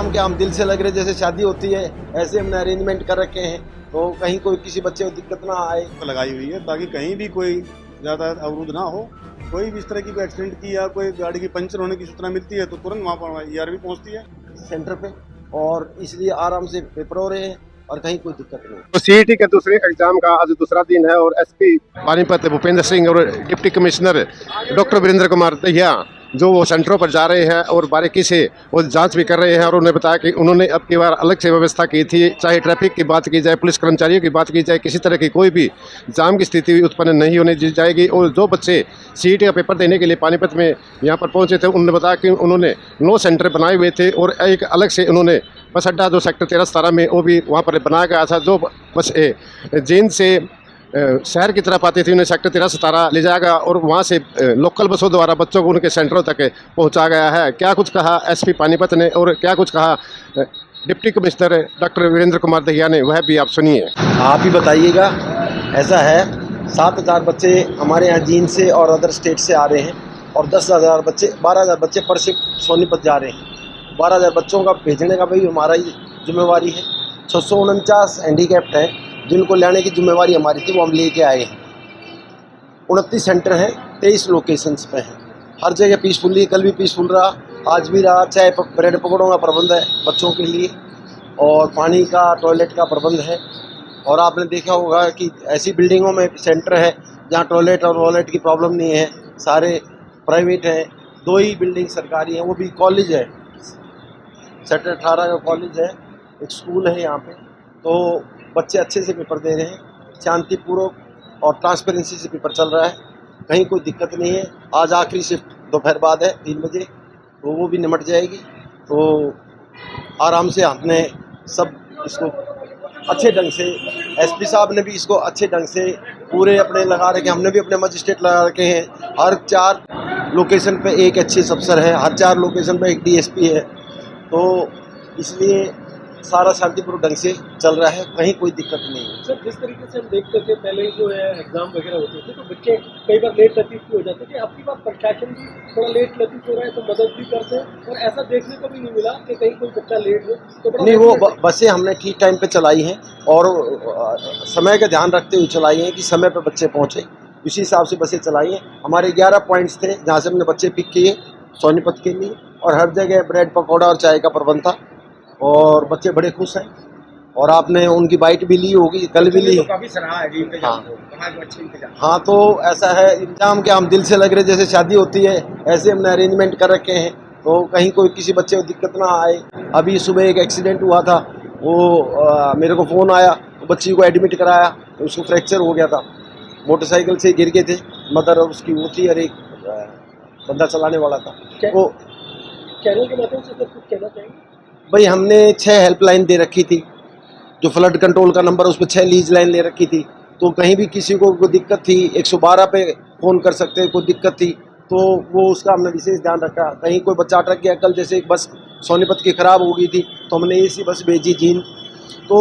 इंतजाम के हम दिल से लग रहे, जैसे शादी होती है ऐसे हमने अरेंजमेंट कर रखे हैं, तो कहीं कोई किसी बच्चे को दिक्कत ना आए। लगाई हुई है ताकि कहीं भी कोई ज्यादा अवरुद्ध ना हो। कोई भी इस तरह की कोई एक्सीडेंट की या कोई गाड़ी की पंचर होने की सूचना मिलती है तो तुरंत वहाँ पर ERV पहुँचती है सेंटर पे, और इसलिए आराम से पेपर हो रहे हैं और कहीं कोई दिक्कत नहीं। तो CET के दूसरे एग्जाम का आज दूसरा दिन है और SP पानीपत भूपेंद्र सिंह और deputy commissioner doctor Virendra Kumar Dahiya जो वो सेंटरों पर जा रहे हैं और बारीकी से वो जांच भी कर रहे हैं। और उन्होंने बताया कि उन्होंने अब की बार अलग से व्यवस्था की थी, चाहे ट्रैफिक की बात की जाए, पुलिस कर्मचारियों की बात की जाए, किसी तरह की कोई भी जाम की स्थिति उत्पन्न नहीं होने दी जाएगी। और जो बच्चे CET का पेपर देने के लिए पानीपत में यहाँ पर पहुँचे थे, उन्होंने बताया कि उन्होंने 9 सेंटर बनाए हुए थे और एक अलग से उन्होंने बस अड्डा जो सेक्टर 13-17 में वो भी वहाँ पर बनाया गया था। जो बस जींद से शहर की तरफ आती थी उन्हें सेक्टर 13-17 ले जाएगा और वहाँ से लोकल बसों द्वारा बच्चों को उनके सेंटरों तक पहुँचा गया है। क्या कुछ कहा SP पानीपत ने और क्या कुछ कहा deputy commissioner doctor Virendra Kumar Dahiya ने, वह भी आप सुनिए। आप ही बताइएगा। ऐसा है 7,000 बच्चे हमारे यहाँ जींद से और अदर स्टेट से आ रहे हैं और 10,000 बच्चे 12,000 बच्चे पर शिफ्ट सोनीपत जा रहे हैं। 12,000 बच्चों का भेजने का भाई हमारा ही जिम्मेवारी है। 649 हैंडीकैप्ड हैं जिनको लाने की जिम्मेवारी हमारी थी, वो हम लेके आए हैं। 29 सेंटर हैं, 23 लोकेशंस पे हैं। हर जगह पीसफुली, कल भी पीसफुल रहा, आज भी रहा। चाहे ब्रेड पकौड़ों का प्रबंध है बच्चों के लिए और पानी का, टॉयलेट का प्रबंध है। और आपने देखा होगा कि ऐसी बिल्डिंगों में सेंटर है जहाँ टॉयलेट और वॉलेट की प्रॉब्लम नहीं है, सारे प्राइवेट हैं। 2 ही बिल्डिंग सरकारी हैं, वो भी कॉलेज है, सेक्टर 18 का कॉलेज है, एक स्कूल है यहाँ पे। तो बच्चे अच्छे से पेपर दे रहे हैं, शांतिपूर्वक और ट्रांसपेरेंसी से पेपर चल रहा है, कहीं कोई दिक्कत नहीं है। आज आखिरी शिफ्ट दोपहर बाद है 3 बजे, तो वो भी निमट जाएगी। तो आराम से हमने सब इसको अच्छे ढंग से, SP साहब ने भी इसको अच्छे ढंग से पूरे अपने लगा रखे, हमने भी अपने मजिस्ट्रेट लगा रखे हैं। हर 4 लोकेशन पे एक HS अफसर है, हर 4 लोकेशन पे एक DSP है। तो इसलिए सारा शांतिपूर्वक ढंग से चल रहा है, कहीं कोई दिक्कत नहीं है। सर, जिस तरीके से हम देखते थे पहले जो है एग्जाम वगैरह होते थे तो बच्चे कई बार लेट लतीफ भी हो जाते थे। अब की बार प्रशासन भी थोड़ा लेट लतीफ हो रहा है तो मदद भी करते हैं, और ऐसा देखने को भी नहीं मिला कि कहीं कोई बच्चा लेट हो तो बड़ा नहीं, वो बसें हमने ठीक टाइम पे चलाई हैं और समय का ध्यान रखते हुए चलाई हैं कि समय पे बच्चे पहुँचे, उसी हिसाब से बसें चलाई हैं। हमारे 11 पॉइंट्स थे जहाँ से हमने बच्चे पिक किए सोनीपत के लिए, और हर जगह ब्रेड पकौड़ा और चाय का प्रबंध था और बच्चे बड़े खुश हैं। और आपने उनकी बाइट भी ली होगी, कल भी ली। तो काफी सराहा है इंतजाम को, अच्छे इंतजाम। हाँ, तो ऐसा है इंतजाम के हम दिल से लग रहे, जैसे शादी होती है ऐसे हमने अरेंजमेंट कर रखे हैं, तो कहीं कोई किसी बच्चे को दिक्कत ना आए। अभी सुबह एक एक्सीडेंट हुआ था, वो मेरे को फ़ोन आया, तो बच्ची को एडमिट कराया, तो उसको फ्रैक्चर हो गया था, मोटरसाइकिल से गिर गए थे मदर और उसकी वो थी और एक बंदा चलाने वाला था। वो चैनल के माध्यम से कुछ कहना चाहेंगे? भाई, हमने 6 हेल्पलाइन दे रखी थी, जो फ्लड कंट्रोल का नंबर उस पर 6 लीज लाइन ले रखी थी। तो कहीं भी किसी को कोई दिक्कत थी 112 पे फ़ोन कर सकते हैं, कोई दिक्कत थी तो वो उसका हमने विशेष ध्यान रखा। कहीं कोई बच्चा अटक गया, कल जैसे एक बस सोनीपत की ख़राब हो गई थी तो हमने AC बस भेजी जींद। तो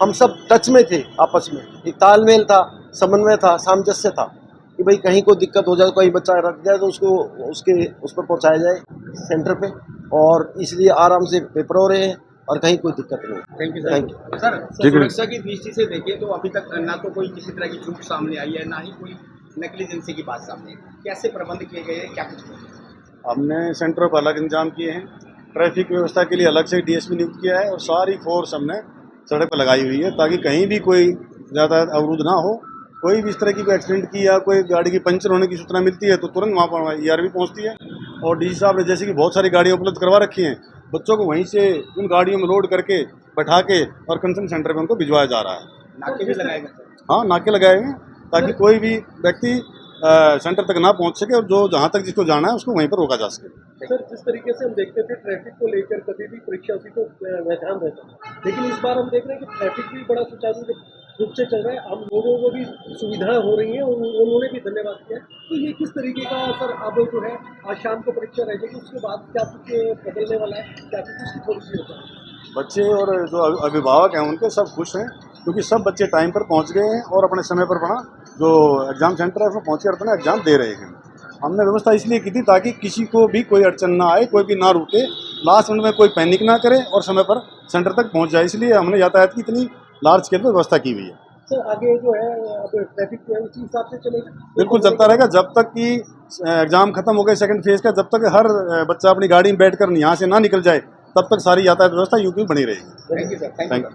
हम सब टच में थे आपस में, एक तालमेल था, समन्वय था, सामंजस्य था कि भाई कहीं कोई दिक्कत हो जाए, कोई बच्चा रख जाए तो उसको उस पर पहुँचाया जाए सेंटर पे, और इसलिए आराम से पेपर हो रहे हैं और कहीं कोई दिक्कत नहीं। Thank you sir. सुरक्षा की दृष्टि से देखें तो अभी तक ना तो कोई किसी तरह की चूक सामने आई है, ना ही कोई नेग्लिजेंसी की बात सामने आई। कैसे प्रबंध किए गए हैं, क्या कुछ? हमने सेंटरों पर अलग इंतजाम किए हैं, ट्रैफिक व्यवस्था के लिए अलग से DSP नियुक्त किया है और सारी फोर्स हमने सड़क पर लगाई हुई है ताकि कहीं भी कोई ज़्यादा अवरुद्ध ना हो। कोई भी इस तरह की कोई एक्सीडेंट की या कोई गाड़ी की पंचर होने की सूचना मिलती है तो तुरंत वहाँ पर ERV पहुँचती है। और DC साहब ने जैसे कि बहुत सारी गाड़ियाँ उपलब्ध करवा रखी हैं, बच्चों को वहीं से उन गाड़ियों में लोड करके बैठा के और कंसर्न सेंटर पे उनको भिजवाया जा रहा है। नाके भी लगाए गए? हाँ, नाके लगाए हुए हैं ताकि कोई भी व्यक्ति सेंटर तक ना पहुंच सके और जो जहां तक जिसको जाना है उसको वहीं पर रोका जा सके। सर, जिस तरीके से हम देखते थे ट्रैफिक को लेकर कभी भी परीक्षा होती तो व्यवधान रहता है, लेकिन इस बार हम देख रहे हैं कि ट्रैफिक भी बड़ा सुचारू रूप से चल रहा है, हम लोगों को भी सुविधाएं हो रही हैं और उन्होंने भी धन्यवाद किया। तो ये किस तरीके का सर अब जो है आज शाम को परीक्षा रह जाएगी, उसके बाद क्या कुछ बदलने वाला है, क्या कुछ उसकी थोड़ी सी होता है? बच्चे और जो अभिभावक हैं उनके सब खुश हैं क्योंकि सब बच्चे टाइम पर पहुंच गए हैं और अपने समय पर अपना जो एग्ज़ाम सेंटर है उसमें पहुँच कर अपना एग्ज़ाम दे रहे हैं। हमने व्यवस्था इसलिए की थी ताकि किसी को भी कोई अड़चन ना आए, कोई भी ना रुके लास्ट मिनट में कोई पैनिक ना करे और समय पर सेंटर तक पहुंच जाए, इसलिए हमने यातायात की इतनी लार्ज स्केल पर व्यवस्था की हुई है। सर आगे जो है अब ट्रैफिक जो है उसी हिसाब से चलेगा? बिल्कुल चलता रहेगा जब तक कि एग्जाम खत्म हो गए सेकंड फेज का, जब तक हर बच्चा अपनी गाड़ी में बैठकर यहाँ से ना निकल जाए तब तक सारी यातायात व्यवस्था यूपी में बनी रहेगी। Thank you sir, thank you.